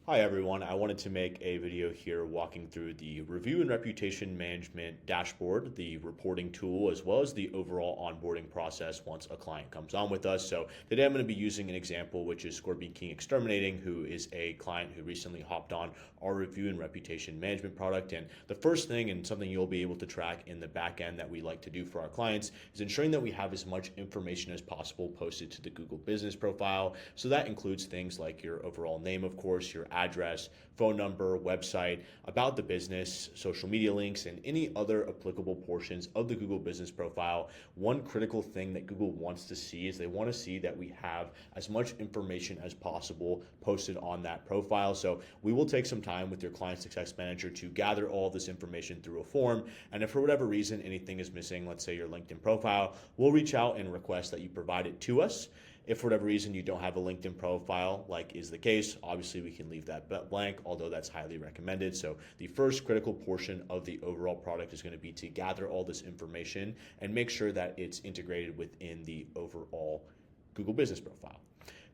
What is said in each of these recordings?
Hi everyone, I wanted to make a video here walking through the review and reputation management dashboard, the reporting tool, as well as the overall onboarding process once a client comes on with us. So today I'm going to be using an example, which is Scorpion King Exterminating, who is a client who recently hopped on our review and reputation management product. And the first thing, and something you'll be able to track in the back end that we like to do for our clients, is ensuring that we have as much information as possible posted to the Google Business Profile. So that includes things like your overall name, of course, your address, phone number, website, about the business, social media links, and any other applicable portions of the Google Business Profile. One critical thing that Google wants to see is they want to see that we have as much information as possible posted on that profile. So we will take some time with your client success manager to gather all this information through a form. And if for whatever reason anything is missing, let's say your LinkedIn profile, we'll reach out and request that you provide it to us. If for whatever reason you don't have a LinkedIn profile, like is the case, obviously we can leave that blank, although that's highly recommended. So the first critical portion of the overall product is going to be to gather all this information and make sure that it's integrated within the overall Google Business Profile.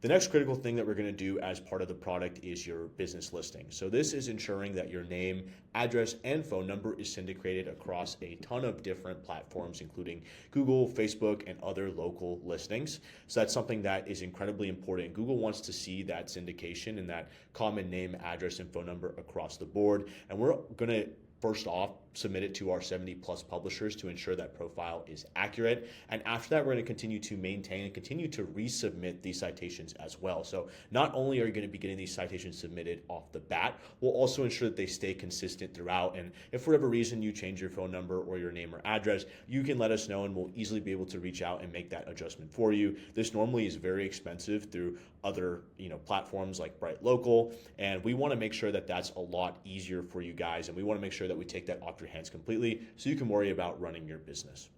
The next critical thing that we're going to do as part of the product is your business listing. So this is ensuring that your name, address, and phone number is syndicated across a ton of different platforms, including Google, Facebook, and other local listings. So that's something that is incredibly important. Google wants to see that syndication and that common name, address, and phone number across the board. And we're going to first off, submit it to our 70 plus publishers to ensure that profile is accurate. And after that, we're going to continue to maintain and continue to resubmit these citations as well. So not only are you going to be getting these citations submitted off the bat, we'll also ensure that they stay consistent throughout. And if for whatever reason you change your phone number or your name or address, you can let us know and we'll easily be able to reach out and make that adjustment for you. This normally is very expensive through other platforms like Bright Local, and we want to make sure that that's a lot easier for you guys, and we want to make sure that we take that off your hands completely so you can worry about running your business.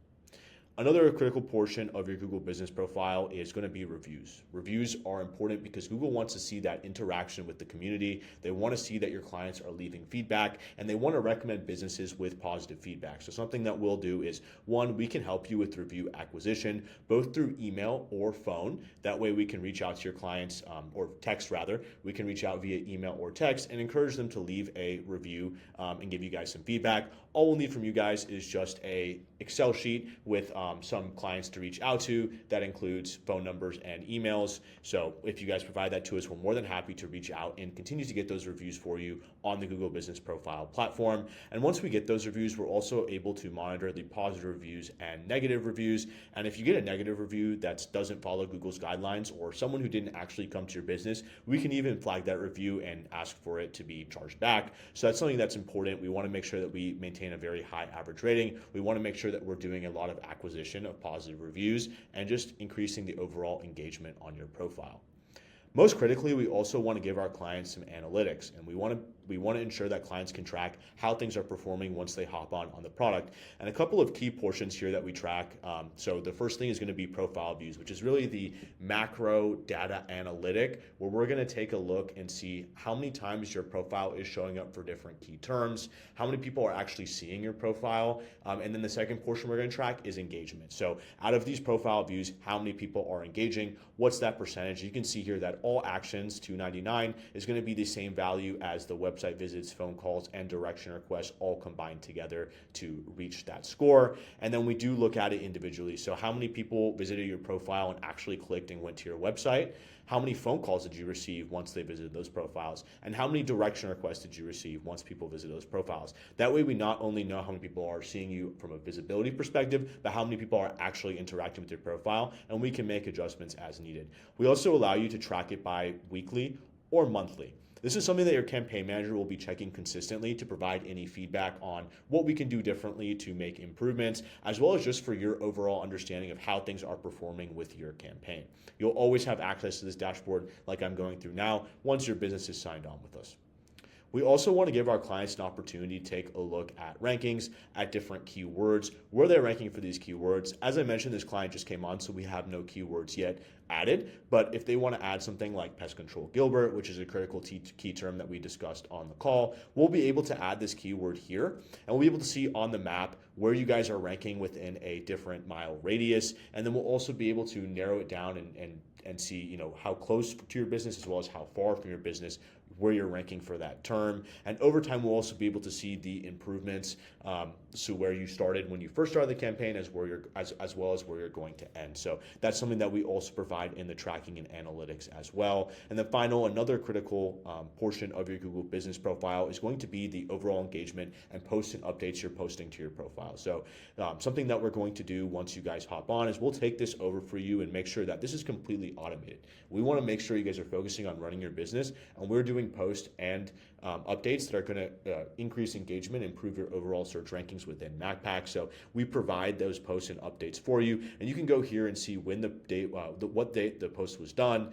Another critical portion of your Google Business Profile is going to be reviews. Reviews are important because Google wants to see that interaction with the community. They want to see that your clients are leaving feedback, and they want to recommend businesses with positive feedback. So something that we'll do is, one, we can help you with review acquisition, both through email or phone. That way we can reach out to your clients, or text rather. We can reach out via email or text and encourage them to leave a review and give you guys some feedback. All we'll need from you guys is just a Excel sheet with some clients to reach out to. That includes phone numbers and emails. So if you guys provide that to us, we're more than happy to reach out and continue to get those reviews for you on the Google Business Profile platform. And once we get those reviews, we're also able to monitor the positive reviews and negative reviews. And if you get a negative review that doesn't follow Google's guidelines, or someone who didn't actually come to your business, we can even flag that review and ask for it to be charged back. So that's something that's important. We want to make sure that we maintain a very high average rating. We want to make sure that we're doing a lot of acquisition of positive reviews and just increasing the overall engagement on your profile. Most critically, we also want to give our clients some analytics, and we want to ensure that clients can track how things are performing once they hop on the product. And a couple of key portions here that we track. So the first thing is going to be profile views, which is really the macro data analytic, where we're going to take a look and see how many times your profile is showing up for different key terms, how many people are actually seeing your profile. And then the second portion we're going to track is engagement. So out of these profile views, how many people are engaging? What's that percentage? You can see here that all actions, 299, is going to be the same value as the website visits, phone calls, and direction requests all combined together to reach that score. And then we do look at it individually. So how many people visited your profile and actually clicked and went to your website? How many phone calls did you receive once they visited those profiles? And how many direction requests did you receive once people visit those profiles? That way we not only know how many people are seeing you from a visibility perspective, but how many people are actually interacting with your profile, and we can make adjustments as needed. We also allow you to track it by weekly or monthly. This is something that your campaign manager will be checking consistently to provide any feedback on what we can do differently to make improvements, as well as just for your overall understanding of how things are performing with your campaign. You'll always have access to this dashboard like I'm going through now once your business is signed on with us. We also want to give our clients an opportunity to take a look at rankings, at different keywords, where they're ranking for these keywords. As I mentioned, this client just came on, so we have no keywords yet added. But if they want to add something like pest control Gilbert, which is a critical key term that we discussed on the call, we'll be able to add this keyword here, and we'll be able to see on the map where you guys are ranking within a different mile radius. And then we'll also be able to narrow it down and see how close to your business as well as how far from your business where you're ranking for that term. And over time, we'll also be able to see the improvements. So where you started when you first started the campaign, as well as where you're going to end. So that's something that we also provide in the tracking and analytics as well. And then another critical portion of your Google Business Profile is going to be the overall engagement and posts and updates you're posting to your profile. So something that we're going to do once you guys hop on is we'll take this over for you and make sure that this is completely automated. We want to make sure you guys are focusing on running your business, and we're doing posts and updates that are going to increase engagement, improve your overall search rankings within MacPack. So we provide those posts and updates for you, and you can go here and see when the date, what date the post was done,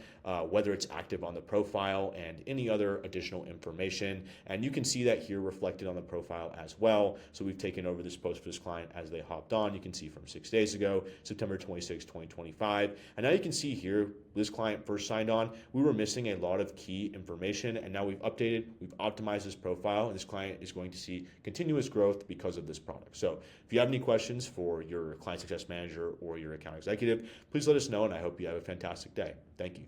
whether it's active on the profile, and any other additional information. And you can see that here reflected on the profile as well. So we've taken over this post for this client as they hopped on. You can see from 6 days ago, September 26, 2025. And now you can see here, this client first signed on, we were missing a lot of key information, and now we've updated, we've optimized this profile, and this client is going to see continuous growth because of this product. So if you have any questions for your client success manager or your account executive, please let us know, and I hope you have a fantastic day. Thank you.